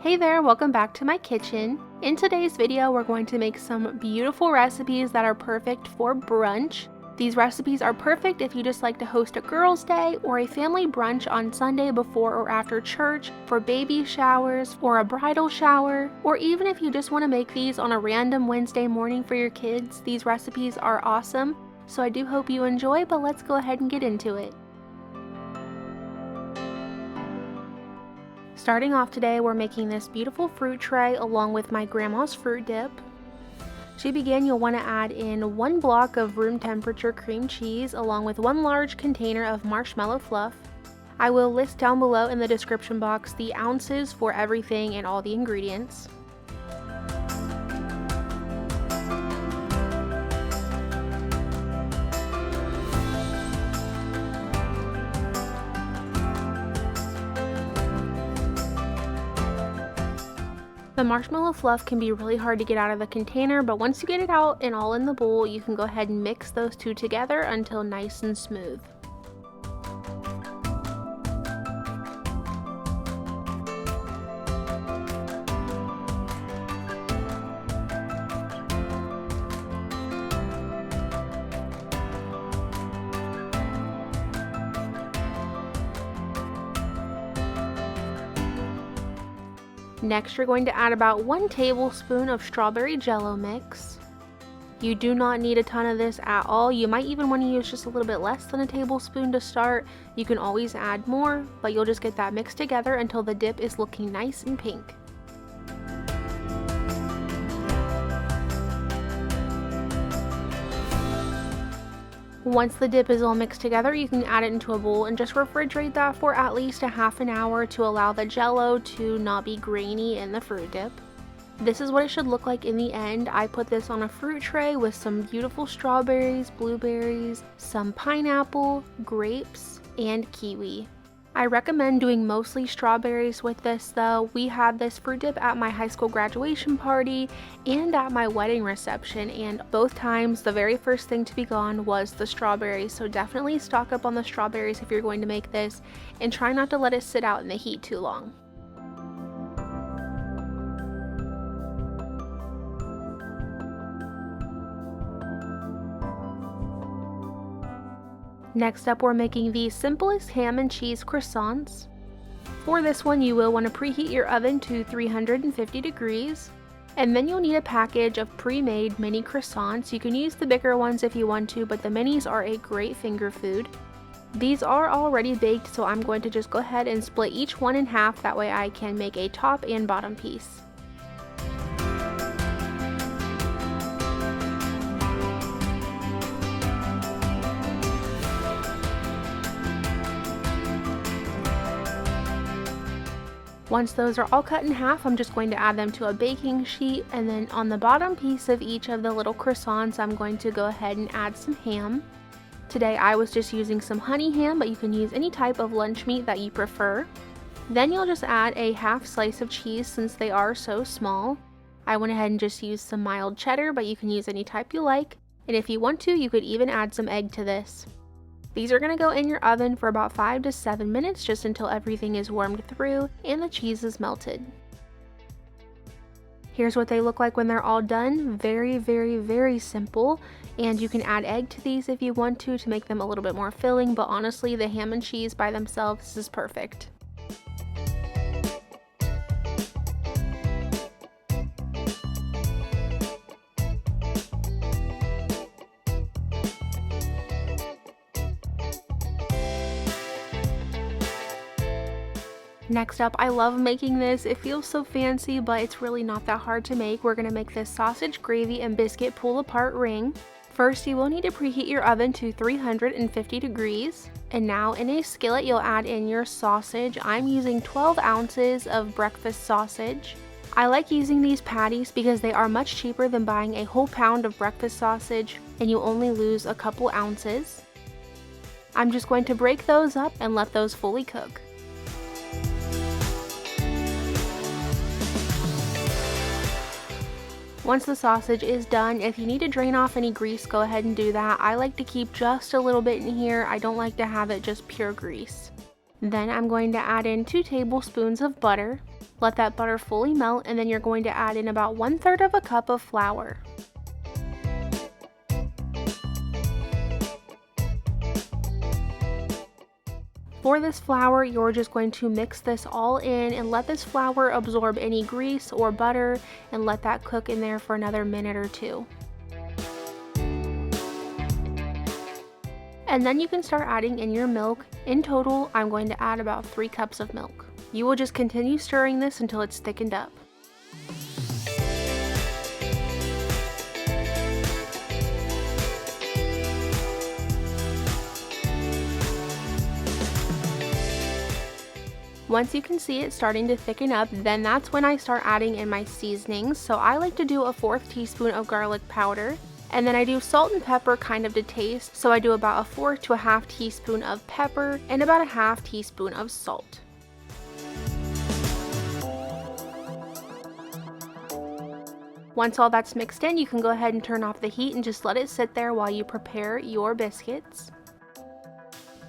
Hey there, welcome back to my kitchen. In today's video, we're going to make some beautiful recipes that are perfect for brunch. These recipes are perfect if you just like to host a girls' day or a family brunch on Sunday before or after church, for baby showers or a bridal shower, or even if you just want to make these on a random Wednesday morning for your kids. These recipes are awesome, so I do hope you enjoy, but let's go ahead and get into it. Starting off today, we're making this beautiful fruit tray along with my grandma's fruit dip. To begin, you'll want to add in 1 block of room temperature cream cheese along with 1 large container of marshmallow fluff. I will list down below in the description box the ounces for everything and all the ingredients. The marshmallow fluff can be really hard to get out of the container, but once you get it out and all in the bowl, you can go ahead and mix those two together until nice and smooth. Next, you're going to add about 1 tablespoon of strawberry jello mix. You do not need a ton of this at all. You might even want to use just a little bit less than a tablespoon to start. You can always add more, but you'll just get that mixed together until the dip is looking nice and pink. Once the dip is all mixed together, you can add it into a bowl and just refrigerate that for at least a half an hour to allow the jello to not be grainy in the fruit dip. This is what it should look like in the end. I put this on a fruit tray with some beautiful strawberries, blueberries, some pineapple, grapes, and kiwi. I recommend doing mostly strawberries with this though. We had this fruit dip at my high school graduation party and at my wedding reception, and both times the very first thing to be gone was the strawberries, so definitely stock up on the strawberries if you're going to make this, and try not to let it sit out in the heat too long. Next up, we're making the simplest ham and cheese croissants. For this one, you will want to preheat your oven to 350 degrees, and then you'll need a package of pre-made mini croissants. You can use the bigger ones if you want to, but the minis are a great finger food. These are already baked, so I'm going to just go ahead and split each one in half, that way I can make a top and bottom piece. Once those are all cut in half, I'm just going to add them to a baking sheet, and then on the bottom piece of each of the little croissants, I'm going to go ahead and add some ham. Today I was just using some honey ham, but you can use any type of lunch meat that you prefer. Then you'll just add a half slice of cheese since they are so small. I went ahead and just used some mild cheddar, but you can use any type you like, and if you want to, you could even add some egg to this. These are going to go in your oven for about 5 to 7 minutes, just until everything is warmed through and the cheese is melted. Here's what they look like when they're all done. Very, very, very simple, and you can add egg to these if you want to make them a little bit more filling, but honestly, the ham and cheese by themselves is perfect. Next up, I love making this. It feels so fancy, but it's really not that hard to make. We're going to make this sausage gravy and biscuit pull apart ring. First, you will need to preheat your oven to 350 degrees. And now in a skillet, you'll add in your sausage. I'm using 12 ounces of breakfast sausage. I like using these patties because they are much cheaper than buying a whole pound of breakfast sausage, and you only lose a couple ounces. I'm just going to break those up and let those fully cook. Once the sausage is done, if you need to drain off any grease, go ahead and do that. I like to keep just a little bit in here. I don't like to have it just pure grease. Then I'm going to add in 2 tablespoons of butter. Let that butter fully melt, and then you're going to add in about 1/3 of a cup of flour. For this flour, you're just going to mix this all in and let this flour absorb any grease or butter and let that cook in there for another minute or 2. And then you can start adding in your milk. In total, I'm going to add about 3 cups of milk. You will just continue stirring this until it's thickened up. Once you can see it starting to thicken up, then that's when I start adding in my seasonings. So I like to do a 1/4 teaspoon of garlic powder, and then I do salt and pepper kind of to taste. So I do about a 1/4 to a 1/2 teaspoon of pepper and about a 1/2 teaspoon of salt. Once all that's mixed in, you can go ahead and turn off the heat and just let it sit there while you prepare your biscuits.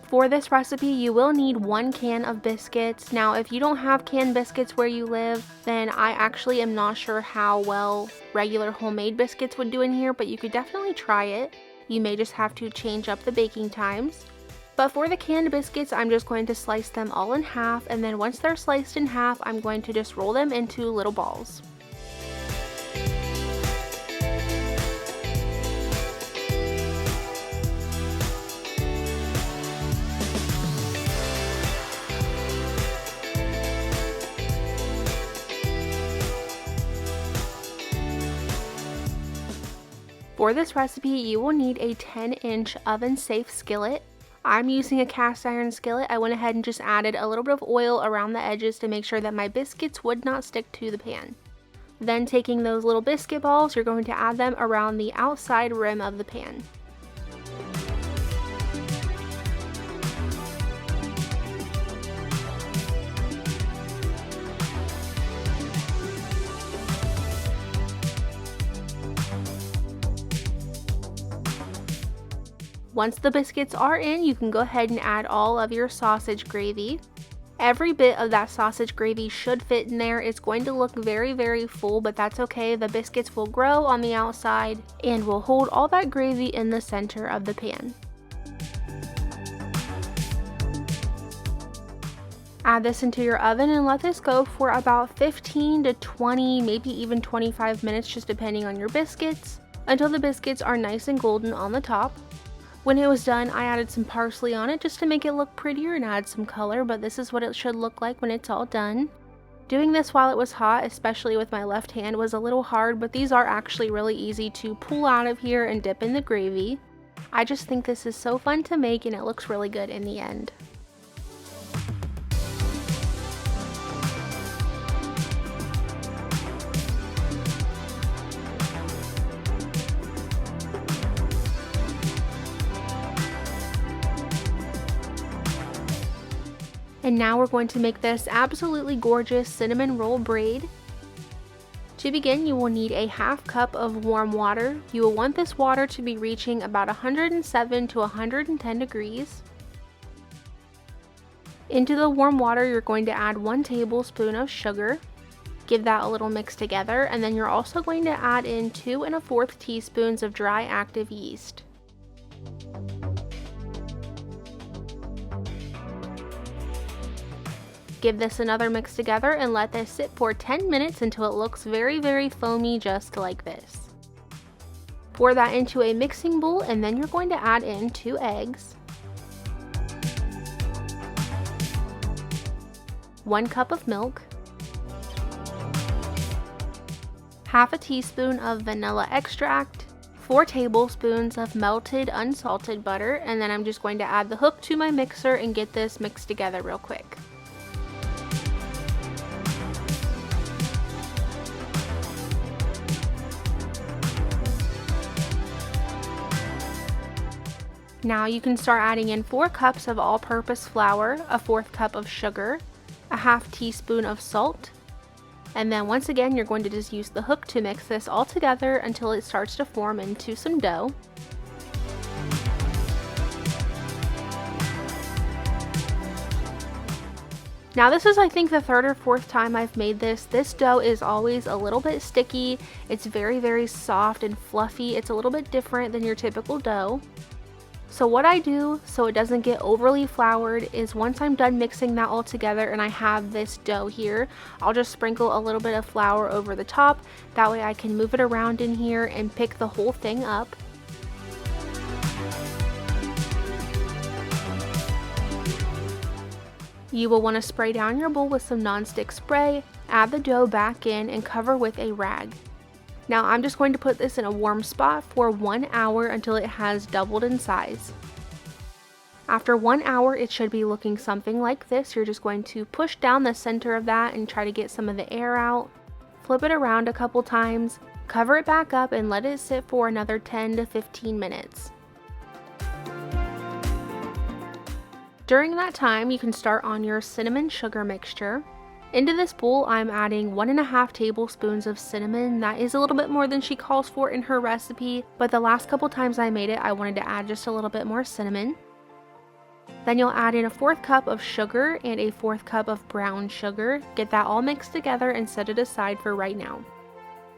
For this recipe, you will need 1 can of biscuits. Now, if you don't have canned biscuits where you live, then I actually am not sure how well regular homemade biscuits would do in here, but you could definitely try it. You may just have to change up the baking times. But for the canned biscuits, I'm just going to slice them all in half, and then once they're sliced in half, I'm going to just roll them into little balls. For this recipe, you will need a 10-inch oven-safe skillet. I'm using a cast iron skillet. I went ahead and just added a little bit of oil around the edges to make sure that my biscuits would not stick to the pan. Then taking those little biscuit balls, you're going to add them around the outside rim of the pan. Once the biscuits are in, you can go ahead and add all of your sausage gravy. Every bit of that sausage gravy should fit in there. It's going to look very, very full, but that's okay. The biscuits will grow on the outside and will hold all that gravy in the center of the pan. Add this into your oven and let this go for about 15 to 20, maybe even 25 minutes, just depending on your biscuits, until the biscuits are nice and golden on the top. When it was done, I added some parsley on it just to make it look prettier and add some color, but this is what it should look like when it's all done. Doing this while it was hot, especially with my left hand, was a little hard, but these are actually really easy to pull out of here and dip in the gravy. I just think this is so fun to make and it looks really good in the end. And now we're going to make this absolutely gorgeous cinnamon roll braid. To begin, you will need a 1/2 cup of warm water. You will want this water to be reaching about 107 to 110 degrees. Into the warm water, you're going to add 1 tablespoon of sugar. Give that a little mix together, and then you're also going to add in 2 1/4 teaspoons of dry active yeast. Give this another mix together and let this sit for 10 minutes until it looks very, very foamy, just like this. Pour that into a mixing bowl, and then you're going to add in 2 eggs, 1 cup of milk, 1/2 teaspoon of vanilla extract, 4 tablespoons of melted unsalted butter, and then I'm just going to add the hook to my mixer and get this mixed together real quick. Now you can start adding in 4 cups of all-purpose flour, a 1/4 cup of sugar, a 1/2 teaspoon of salt, and then once again you're going to just use the hook to mix this all together until it starts to form into some dough. Now this is, I think, the third or fourth time I've made this. This dough is always a little bit sticky. It's very, very soft and fluffy. It's a little bit different than your typical dough. So what I do so it doesn't get overly floured is once I'm done mixing that all together and I have this dough here, I'll just sprinkle a little bit of flour over the top. That way I can move it around in here and pick the whole thing up. You will want to spray down your bowl with some nonstick spray, add the dough back in, and cover with a rag. Now I'm just going to put this in a warm spot for 1 hour until it has doubled in size. After 1 hour, it should be looking something like this. You're just going to push down the center of that and try to get some of the air out. Flip it around a couple times, cover it back up, and let it sit for another 10 to 15 minutes. During that time, you can start on your cinnamon sugar mixture. Into this bowl, I'm adding 1.5 tablespoons of cinnamon. That is a little bit more than she calls for in her recipe, but the last couple times I made it, I wanted to add just a little bit more cinnamon. Then you'll add in a 1/4 cup of sugar and a 1/4 cup of brown sugar. Get that all mixed together and set it aside for right now.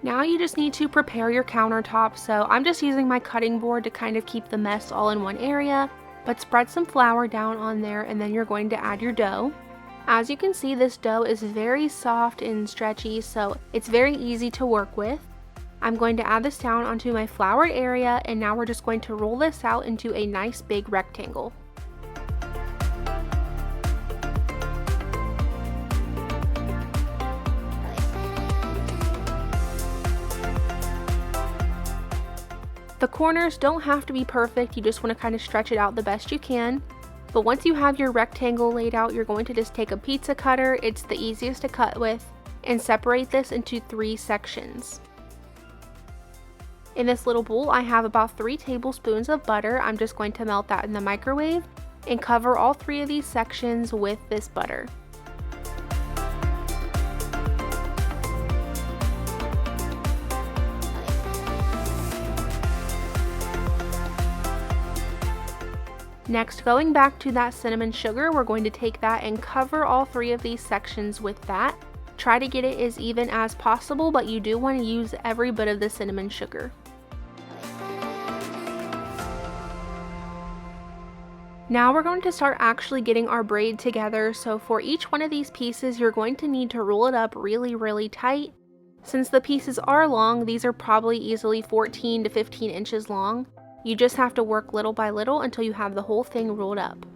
Now you just need to prepare your countertop, so I'm just using my cutting board to kind of keep the mess all in one area. But spread some flour down on there and then you're going to add your dough. As you can see, this dough is very soft and stretchy, so it's very easy to work with. I'm going to add this down onto my floured area, and now we're just going to roll this out into a nice big rectangle. The corners don't have to be perfect, you just want to kind of stretch it out the best you can. But once you have your rectangle laid out, you're going to just take a pizza cutter, it's the easiest to cut with, and separate this into 3 sections. In this little bowl, I have about 3 tablespoons of butter. I'm just going to melt that in the microwave and cover all 3 of these sections with this butter. Next, going back to that cinnamon sugar, we're going to take that and cover all 3 of these sections with that. Try to get it as even as possible, but you do want to use every bit of the cinnamon sugar. Now we're going to start actually getting our braid together, so for each one of these pieces, you're going to need to roll it up really, really tight. Since the pieces are long, these are probably easily 14 to 15 inches long. You just have to work little by little until you have the whole thing rolled up.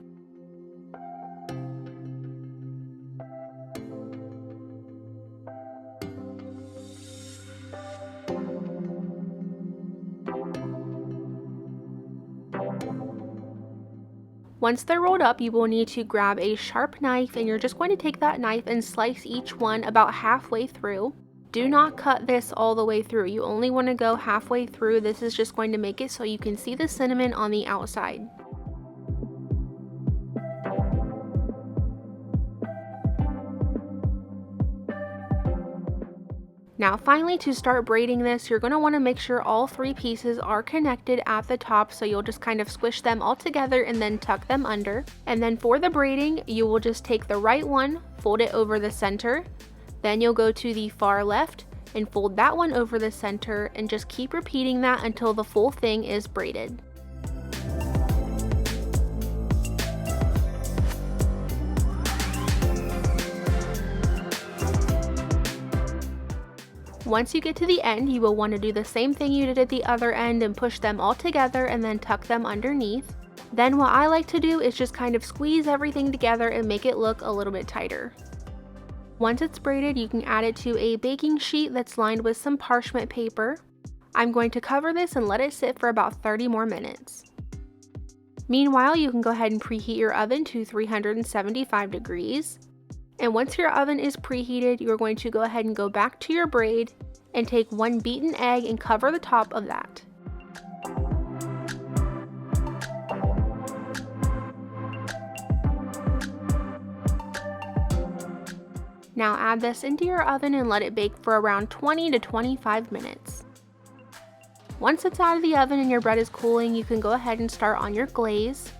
Once they're rolled up, you will need to grab a sharp knife, and you're just going to take that knife and slice each one about halfway through. Do not cut this all the way through. You only want to go halfway through. This is just going to make it so you can see the cinnamon on the outside. Now finally, to start braiding this, you're going to want to make sure all 3 pieces are connected at the top, so you'll just kind of squish them all together and then tuck them under. And then for the braiding, you will just take the right one, fold it over the center. Then you'll go to the far left and fold that one over the center, and just keep repeating that until the full thing is braided. Once you get to the end, you will want to do the same thing you did at the other end and push them all together and then tuck them underneath. Then what I like to do is just kind of squeeze everything together and make it look a little bit tighter. Once it's braided, you can add it to a baking sheet that's lined with some parchment paper. I'm going to cover this and let it sit for about 30 more minutes. Meanwhile, you can go ahead and preheat your oven to 375 degrees. And once your oven is preheated, you're going to go ahead and go back to your braid and take 1 beaten egg and cover the top of that. Now add this into your oven and let it bake for around 20 to 25 minutes. Once it's out of the oven and your bread is cooling, you can go ahead and start on your glaze.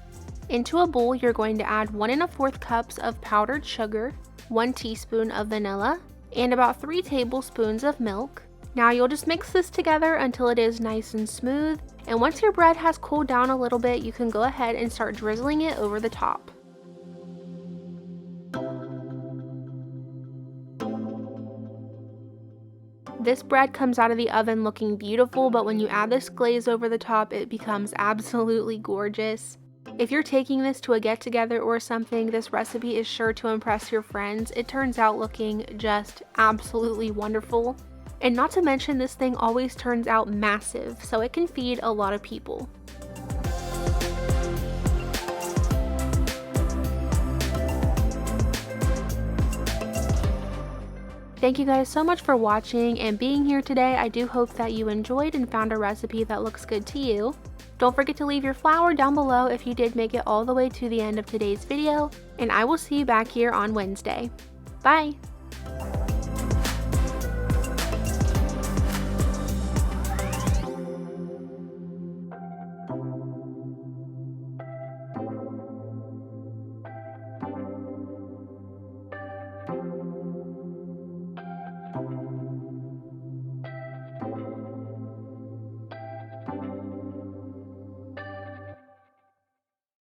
Into a bowl, you're going to add 1 1/4 cups of powdered sugar. 1 teaspoon of vanilla, and about 3 tablespoons of milk. Now you'll just mix this together until it is nice and smooth, and once your bread has cooled down a little bit, you can go ahead and start drizzling it over the top. This bread comes out of the oven looking beautiful, but when you add this glaze over the top, it becomes absolutely gorgeous. If you're taking this to a get-together or something, this recipe is sure to impress your friends. It turns out looking just absolutely wonderful. And not to mention, this thing always turns out massive, so it can feed a lot of people. Thank you guys so much for watching and being here today. I do hope that you enjoyed and found a recipe that looks good to you. Don't forget to leave your flour down below if you did make it all the way to the end of today's video, and I will see you back here on Wednesday. Bye!